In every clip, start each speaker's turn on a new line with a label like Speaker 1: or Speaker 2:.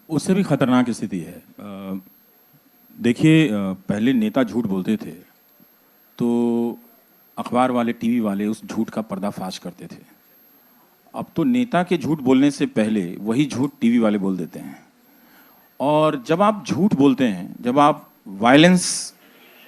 Speaker 1: उससे भी खतरनाक स्थिति है। देखिए, पहले नेता झूठ बोलते थे तो अखबार वाले, टीवी वाले उस झूठ का पर्दाफाश करते थे। अब तो नेता के झूठ बोलने से पहले वही झूठ टीवी वाले बोल देते हैं। और जब आप झूठ बोलते हैं, जब आप वायलेंस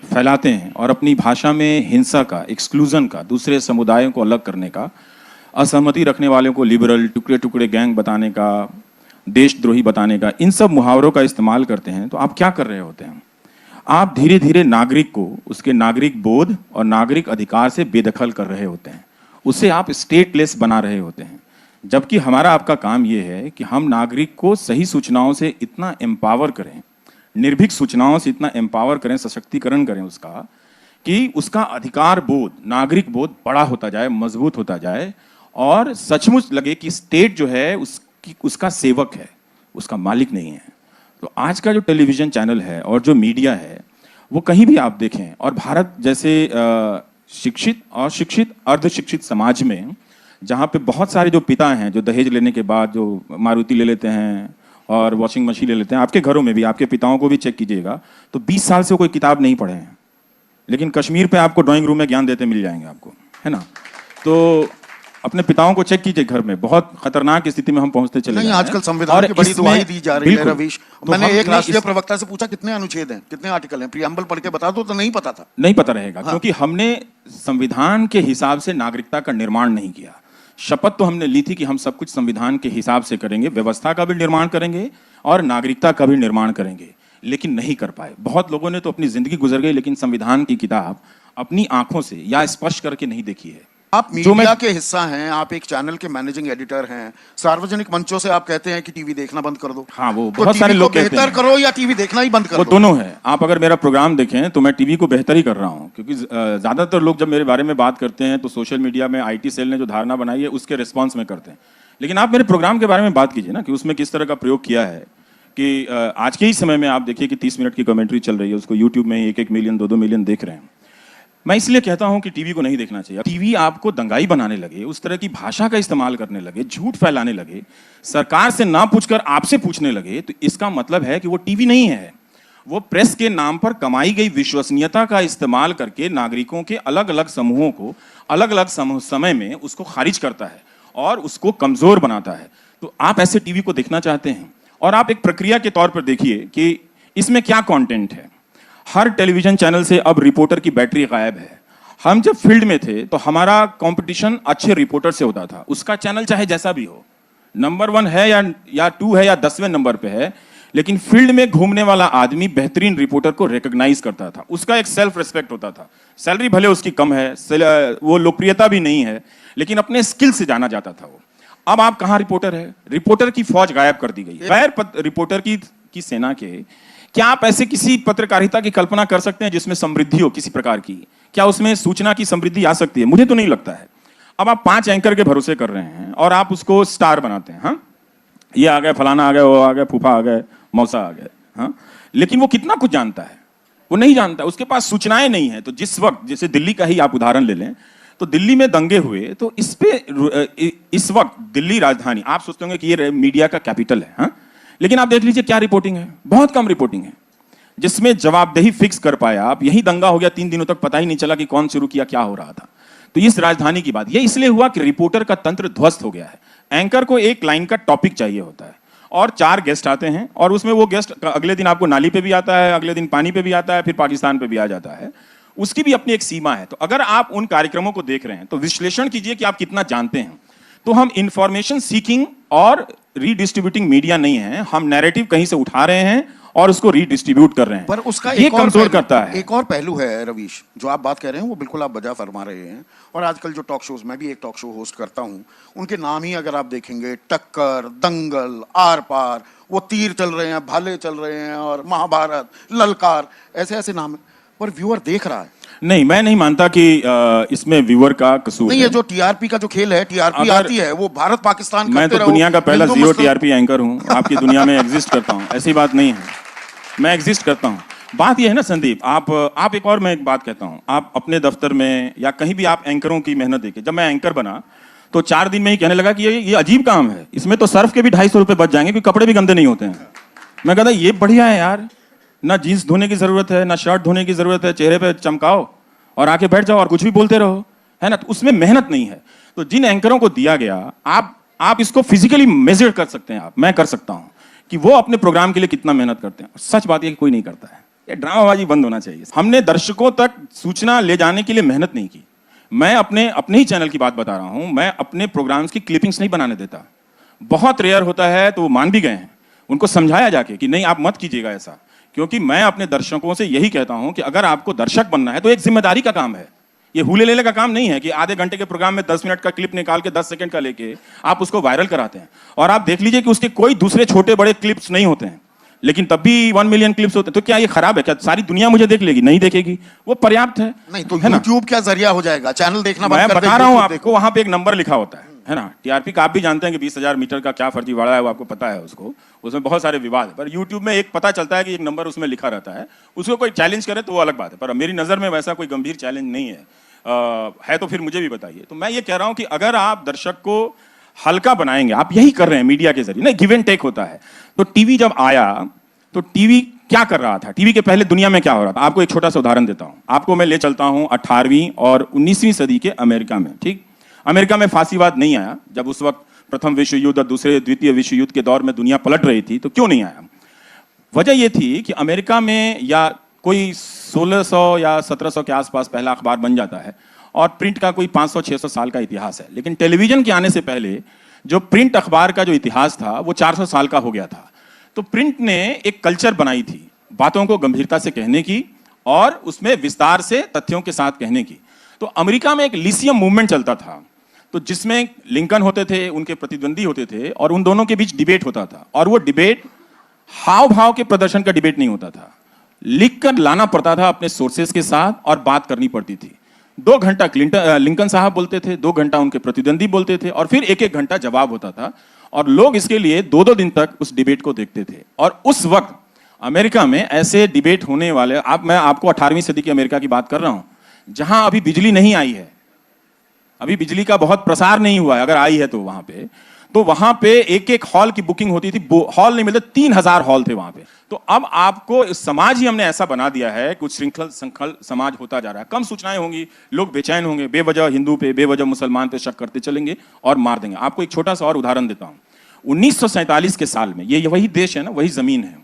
Speaker 1: फैलाते हैं और अपनी भाषा में हिंसा का, एक्सक्लूजन का, दूसरे समुदायों को अलग करने का, असहमति रखने वालों को लिबरल, टुकड़े टुकड़े गैंग बताने का, देशद्रोही बताने का, इन सब मुहावरों का इस्तेमाल करते हैं, तो आप क्या कर रहे होते हैं? आप धीरे धीरे नागरिक को उसके नागरिक बोध और नागरिक अधिकार से बेदखल कर रहे होते हैं। उसे आप स्टेटलेस बना रहे होते हैं। जबकि हमारा आपका काम यह है कि हम नागरिक को सही सूचनाओं से इतना एम्पावर करें, निर्भीक सूचनाओं से इतना एम्पावर करें, सशक्तिकरण करें उसका, कि उसका अधिकार बोध, नागरिक बोध बड़ा होता जाए, मजबूत होता जाए और सचमुच लगे कि स्टेट जो है उसका सेवक है, उसका मालिक नहीं है। तो आज का जो टेलीविजन चैनल है और जो मीडिया है, वो कहीं भी आप देखें, और भारत जैसे शिक्षित और शिक्षित अर्धशिक्षित समाज में, जहाँ पे बहुत सारे जो पिता हैं जो दहेज लेने के बाद जो मारुति ले लेते हैं और वॉशिंग मशीन ले लेते हैं, आपके घरों में भी, आपके पिताओं को भी चेक कीजिएगा तो 20 साल से कोई किताब नहीं पढ़े हैं, लेकिन कश्मीर पे आपको ड्राइंग रूम में ज्ञान देते मिल जाएंगे आपको, है ना? तो अपने पिताओं को चेक कीजिए घर में, बहुत खतरनाक स्थिति में हम पहुंचते चले
Speaker 2: नहीं, आजकल संविधान की बड़ी दुहाई दी जा रही है रवीश। तो मैंने एक राष्ट्रीय प्रवक्ता से पूछा कितने अनुच्छेद हैं, कितने आर्टिकल हैं, प्रियम्बल पढ़ के बता दो, तो नहीं पता था।
Speaker 1: नहीं पता रहेगा, हाँ। क्योंकि हमने संविधान के हिसाब से नागरिकता का निर्माण नहीं किया। शपथ तो हमने ली थी कि हम सब कुछ संविधान के हिसाब से करेंगे, व्यवस्था का भी निर्माण करेंगे और नागरिकता का भी निर्माण करेंगे, लेकिन नहीं कर पाए। बहुत लोगों ने तो अपनी जिंदगी गुजर गई, लेकिन संविधान की किताब अपनी आंखों से या स्पर्श करके नहीं देखी है।
Speaker 2: आप मीडिया के हिस्सा हैं, आप एक चैनल के मैनेजिंग एडिटर हैं, सार्वजनिक मंचों से आप कहते हैं कि टीवी देखना बंद कर दो।
Speaker 1: हाँ, वो बहुत सारे लोग कहते हैं
Speaker 2: बेहतर करो या टीवी देखना ही बंद कर दो।
Speaker 1: वो दोनों है। आप अगर मेरा प्रोग्राम देखें तो मैं टीवी को बेहतर ही कर रहा हूँ, क्योंकि ज्यादातर लोग जब मेरे बारे में बात करते हैं तो सोशल मीडिया में आईटी सेल ने जो धारणा बनाई है उसके रिस्पॉन्स में करते हैं। लेकिन आप मेरे प्रोग्राम के बारे में बात कीजिए ना, कि उसमें किस तरह का प्रयोग किया है। कि आज के ही समय में आप देखिए कि 30 मिनट की कमेंट्री चल रही है, उसको यूट्यूब में 1-1 मिलियन 2-2 मिलियन देख रहे हैं। मैं इसलिए कहता हूं कि टीवी को नहीं देखना चाहिए। टीवी आपको दंगाई बनाने लगे, उस तरह की भाषा का इस्तेमाल करने लगे, झूठ फैलाने लगे, सरकार से ना पूछकर आपसे पूछने लगे, तो इसका मतलब है कि वो टीवी नहीं है। वो प्रेस के नाम पर कमाई गई विश्वसनीयता का इस्तेमाल करके नागरिकों के अलग अलग समूहों को अलग अलग समय में उसको खारिज करता है और उसको कमजोर बनाता है। तो आप ऐसे टीवी को देखना चाहते हैं, और आप एक प्रक्रिया के तौर पर देखिए कि इसमें क्या कंटेंट है। हर टेलीविजन चैनल से अब रिपोर्टर की बैटरी गायब है। हम जब फील्ड में थे तो हमारा कंपटीशन अच्छे रिपोर्टर से होता था, उसका चैनल चाहे जैसा भी हो, नंबर 1 है या 2 है या 10वें नंबर पे है, लेकिन फील्ड में घूमने वाला आदमी बेहतरीन रिपोर्टर को रिकॉग्नाइज करता था। उसका एक सेल्फ रिस्पेक्ट होता था। सैलरी भले उसकी कम है, वो लोकप्रियता भी नहीं है, लेकिन अपने स्किल से जाना जाता था वो। अब आप कहाँ रिपोर्टर है? रिपोर्टर की फौज गायब कर दी गई। गैर रिपोर्टर की सेना के, क्या आप ऐसे किसी पत्रकारिता की कल्पना कर सकते हैं जिसमें समृद्धि हो किसी प्रकार की? क्या उसमें सूचना की समृद्धि आ सकती है? मुझे तो नहीं लगता है। अब आप 5 एंकर के भरोसे कर रहे हैं और आप उसको स्टार बनाते हैं। हाँ, ये आ गए, फलाना आ गए, वो आ गए, फूफा आ गए, मौसा आ गए। हाँ, लेकिन वो कितना कुछ जानता है? वो नहीं जानता, उसके पास सूचनाएं नहीं है। तो जिस वक्त, जैसे दिल्ली का ही आप उदाहरण ले लें, तो दिल्ली में दंगे हुए, तो इस वक्त दिल्ली राजधानी, आप सोचते होंगे कि ये मीडिया का कैपिटल है। हाँ, लेकिन आप देख लीजिए क्या रिपोर्टिंग है, बहुत कम रिपोर्टिंग है जिसमें जवाबदेही फिक्स कर पाया आप। यही दंगा हो गया, 3 दिनों तक पता ही नहीं चला कि कौन शुरू किया, क्या हो रहा था। तो इस राजधानी की बात, ये इसलिए हुआ कि रिपोर्टर का तंत्र ध्वस्त हो गया है। एंकर को एक लाइन का टॉपिक चाहिए होता है और 4 गेस्ट आते हैं, और उसमें वो गेस्ट अगले दिन आपको नाली पे भी आता है, अगले दिन पानी पे भी आता है, फिर पाकिस्तान पे भी आ जाता है। उसकी भी अपनी एक सीमा है। तो अगर आप उन कार्यक्रमों को देख रहे हैं तो विश्लेषण कीजिए कि आप कितना जानते हैं। तो हम इंफॉर्मेशन सीकिंग और रीडिस्ट्रीब्यूटिंग मीडिया नहीं है, हम नैरेटिव कहीं से उठा रहे हैं और उसको रीडिस्ट्रीब्यूट कर रहे हैं।
Speaker 2: पर उसका
Speaker 1: ये कमजोर करता है।
Speaker 2: एक और पहलू है रवीश, जो आप बात कर रहे हैं वो बिल्कुल आप बजा फरमा रहे हैं। और आजकल जो टॉक शोज, मैं भी एक टॉक शो होस्ट करता हूं, उनके नाम ही अगर आप देखेंगे, टक्कर, दंगल, आर पार, वो तीर चल रहे हैं, भाले चल रहे हैं, और महाभारत, ललकार, ऐसे ऐसे नाम है, पर व्यूअर देख रहा है।
Speaker 1: नहीं, मैं नहीं मानता कि इसमें व्यूअर का कसूर
Speaker 2: नहीं है। जो टीआरपी का जो खेल है, टीआरपी आती है, वो भारत पाकिस्तान
Speaker 1: मैं तो दुनिया का पहला 0 टीआरपी एंकर हूं, आपकी दुनिया में एग्जिस्ट करता हूं, ऐसी बात नहीं है, मैं एग्जिस्ट करता हूं। बात यह है ना संदीप, आप एक और, मैं एक बात कहता हूं, आप अपने दफ्तर में या कहीं भी आप एंकरों की मेहनत देखिए। जब मैं एंकर बना तो 4 दिन में ही कहने लगा कि ये अजीब काम है, इसमें तो सर्फ के भी 250 रुपए बच जाएंगे, क्योंकि कपड़े भी गंदे नहीं होते हैं। मैं कहता ये बढ़िया है यार, ना जीन्स धोने की जरूरत है, ना शर्ट धोने की जरूरत है, चेहरे पे चमकाओ और आके बैठ जाओ और कुछ भी बोलते रहो, है ना। तो उसमें मेहनत नहीं है। तो जिन एंकरों को दिया गया, आप इसको फिजिकली मेजर कर सकते हैं, मैं कर सकता हूं कि वो अपने प्रोग्राम के लिए कितना मेहनत करते हैं। सच बात है कि कोई नहीं करता है। ये ड्रामाबाजी बंद होना चाहिए। हमने दर्शकों तक सूचना ले जाने के लिए मेहनत नहीं की। मैं अपने ही चैनल की बात बता रहा हूं, मैं अपने प्रोग्राम्स की क्लिपिंग्स नहीं बनाने देता। बहुत रेयर होता है तो वो मान भी गए हैं, उनको समझाया जाके कि नहीं आप मत कीजिएगा ऐसा, क्योंकि मैं अपने दर्शकों से यही कहता हूं कि अगर आपको दर्शक बनना है तो एक जिम्मेदारी का काम है। ये हुले लेले का काम नहीं है कि आधे घंटे के प्रोग्राम में 10 मिनट का क्लिप निकाल के 10 सेकंड का लेके आप उसको वायरल कराते हैं। और आप देख लीजिए कि उसके कोई दूसरे छोटे बड़े क्लिप्स नहीं होते हैं, लेकिन तब भी 1 मिलियन क्लिप्स होते हैं। तो क्या ये खराब है? क्या सारी दुनिया मुझे देख लेगी? नहीं देखेगी, वो पर्याप्त है।
Speaker 2: नहीं तो यूट्यूब क्या जरिया हो जाएगा? चैनल देखना
Speaker 1: मैं बता रहा हूं आपको, वहां पे एक नंबर लिखा होता है ना, टीआरपी का। आप भी जानते हैं कि 20,000 मीटर का क्या फर्जीवाड़ा है, वो आपको पता है। उसमें बहुत सारे विवाद है, पर यूट्यूब में एक पता चलता है कि एक नंबर उसमें लिखा रहता है। उसको कोई चैलेंज करे तो वो अलग बात है, पर मेरी नजर में वैसा कोई गंभीर चैलेंज नहीं है। तो फिर मुझे भी बताइए। तो मैं ये कह रहा हूं कि अगर आप दर्शक को हल्का बनाएंगे, आप यही कर रहे हैं मीडिया के जरिए, नहीं गिव एंड टेक होता है। तो टीवी जब आया तो टीवी क्या कर रहा था? टीवी के पहले दुनिया में क्या हो रहा था? आपको एक छोटा सा उदाहरण देता हूं। आपको मैं ले चलता हूं 18वीं और 19वीं सदी के अमेरिका में। ठीक, अमेरिका में फांसीवाद नहीं आया जब उस वक्त प्रथम विश्व युद्ध और द्वितीय विश्व युद्ध के दौर में दुनिया पलट रही थी। तो क्यों नहीं आया? वजह यह थी कि अमेरिका में या कोई 1600 या 1700 के आसपास पहला अखबार बन जाता है और प्रिंट का कोई 500-600 साल का इतिहास है। लेकिन टेलीविजन के आने से पहले जो प्रिंट अखबार का जो इतिहास था वो 400 साल का हो गया था। तो प्रिंट ने एक कल्चर बनाई थी बातों को गंभीरता से कहने की और उसमें विस्तार से तथ्यों के साथ कहने की। तो अमेरिका में एक लिसियम मूवमेंट चलता था, तो जिसमें लिंकन होते थे, उनके प्रतिद्वंदी होते थे और उन दोनों के बीच डिबेट होता था। और वो डिबेट हाव भाव के प्रदर्शन का डिबेट नहीं होता था, लिख कर लाना पड़ता था अपने सोर्सेस के साथ और बात करनी पड़ती थी। 2 घंटा लिंकन साहब बोलते थे, 2 घंटा उनके प्रतिद्वंदी बोलते थे और फिर 1-1 घंटा जवाब होता था। और लोग इसके लिए 2-2 दिन तक उस डिबेट को देखते थे। और उस वक्त अमेरिका में ऐसे डिबेट होने वाले, मैं आपको 18वीं सदी की अमेरिका की बात कर रहा हूं, जहां अभी बिजली नहीं आई है, अभी बिजली का बहुत प्रसार नहीं हुआ है, अगर आई है तो वहां पे एक हॉल की बुकिंग होती थी। हॉल नहीं मिलते, 3000 हॉल थे वहां पे। तो अब आपको समाज ही हमने ऐसा बना दिया है, कुछ श्रृंखल संखल समाज होता जा रहा है। कम सूचनाएं होंगी, लोग बेचैन होंगे, बेवजह हिंदू पे, बेवजह मुसलमान पे शक करते चलेंगे और मार देंगे। आपको एक छोटा सा और उदाहरण देता हूं। 1947 के साल में, ये वही देश है ना, वही जमीन है,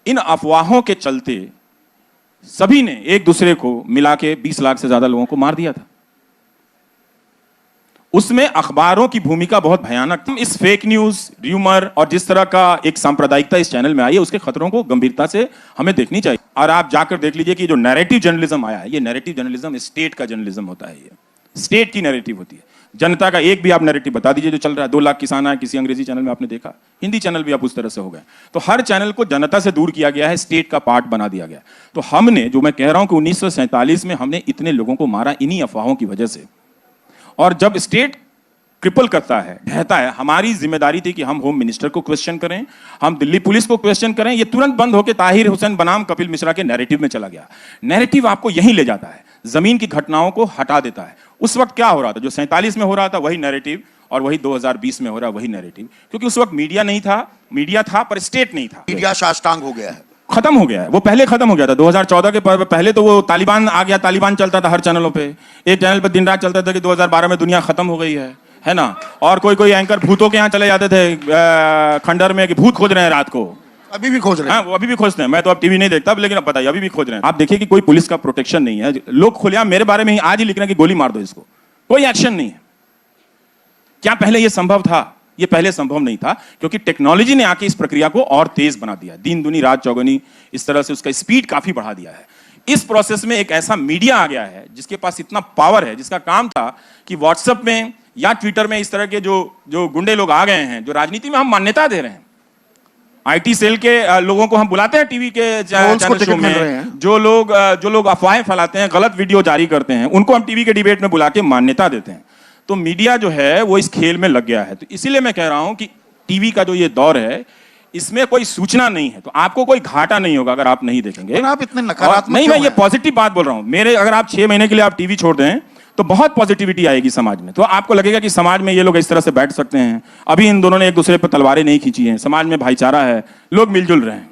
Speaker 1: इन अफवाहों के चलते सभी ने एक दूसरे को मिला के 20 लाख से ज्यादा लोगों को मार दिया था। उसमें अखबारों की भूमिका बहुत भयानक थी। इस फेक न्यूज, र्यूमर और जिस तरह का एक सांप्रदायिकता इस चैनल में आई है, उसके खतरों को गंभीरता से हमें देखनी चाहिए। और आप जाकर देख लीजिए कि जो नैरेटिव जर्नलिज्म आया है, ये नैरेटिव जर्नलिज्म स्टेट का जर्नलिज्म होता है। ये स्टेट की नैरेटिव होती है। जनता का एक भी आप नैरेटिव बता दीजिए जो चल रहा है। 2 लाख किसान आए किसी अंग्रेजी चैनल में, आपने देखा। हिंदी चैनल भी आप उस तरह से हो गए। तो हर चैनल को जनता से दूर किया गया है, स्टेट का पार्ट बना दिया गया। तो हमने, जो मैं कह रहा हूं कि 1947 में हमने इतने लोगों को मारा इन्हीं अफवाहों की वजह से। और जब स्टेट क्रिपल करता है, ढहता है, हमारी जिम्मेदारी थी कि हम होम मिनिस्टर को क्वेश्चन करें, हम दिल्ली पुलिस को क्वेश्चन करें। ये तुरंत बंद होकर ताहिर हुसैन बनाम कपिल मिश्रा के नैरेटिव में चला गया। नैरेटिव आपको यहीं ले जाता है, जमीन की घटनाओं को हटा देता है। उस वक्त क्या हो रहा था? जो 47 में हो रहा था वही नैरेटिव, और वही 2020 में हो रहा है वही नैरेटिव। क्योंकि उस वक्त मीडिया नहीं था, मीडिया था पर स्टेट नहीं था।
Speaker 2: मीडिया साष्टांग हो गया है,
Speaker 1: खत्म हो गया है। वो पहले खत्म हो गया था 2014 के पहले। तो वो तालिबान आ गया, तालिबान चलता था हर चैनलों पे। एक चैनल पे दिन रात चलता था कि 2012 में दुनिया खत्म हो गई है ना। और कोई एंकर भूतों के यहाँ चले जाते थे खंडर में कि भूत खोज रहे हैं रात को।
Speaker 2: अभी भी खोज रहे हैं।
Speaker 1: वो अभी भी खोजते हैं। मैं तो अब टीवी नहीं देखता, लेकिन अब बताइए, अभी भी खोज रहे हैं। आप देखिए कि कोई पुलिस का प्रोटेक्शन नहीं है। लोग खुलेआम मेरे बारे में ही आज ही लिख रहे हैं कि गोली मार दो इसको, कोई एक्शन नहीं है। क्या पहले यह संभव था? यह पहले संभव नहीं था, क्योंकि टेक्नोलॉजी ने आके इस प्रक्रिया को और तेज बना दिया। दिन दुनी रात चौगुनी, इस तरह से उसका स्पीड काफी बढ़ा दिया है। इस प्रोसेस में एक ऐसा मीडिया आ गया है जिसके पास इतना पावर है, जिसका काम था कि व्हाट्सएप में या ट्विटर में इस तरह के जो गुंडे लोग आ गए हैं, जो राजनीति में हम मान्यता दे रहे हैं। आईटी सेल के लोगों को हम बुलाते हैं टीवी के चैनल शो में, जो लोग अफवाहें फैलाते हैं, गलत वीडियो जारी करते हैं, उनको हम टीवी के डिबेट में बुला के मान्यता देते हैं। तो मीडिया जो है वो इस खेल में लग गया है। तो इसीलिए मैं कह रहा हूं कि टीवी का जो ये दौर है, इसमें कोई सूचना नहीं है, तो आपको कोई घाटा नहीं होगा अगर आप नहीं देखेंगे।
Speaker 2: आप इतने नकारात्मक
Speaker 1: नहीं, मैं ये पॉजिटिव बात बोल रहा हूं। मेरे अगर आप 6 महीने के लिए आप टीवी छोड़ दें तो बहुत पॉजिटिविटी आएगी समाज में। तो आपको लगेगा कि समाज में ये लोग इस तरह से बैठ सकते हैं। अभी इन दोनों ने एक दूसरे पर तलवारें नहीं खींची हैं, समाज में भाईचारा है, लोग मिलजुल रहे हैं।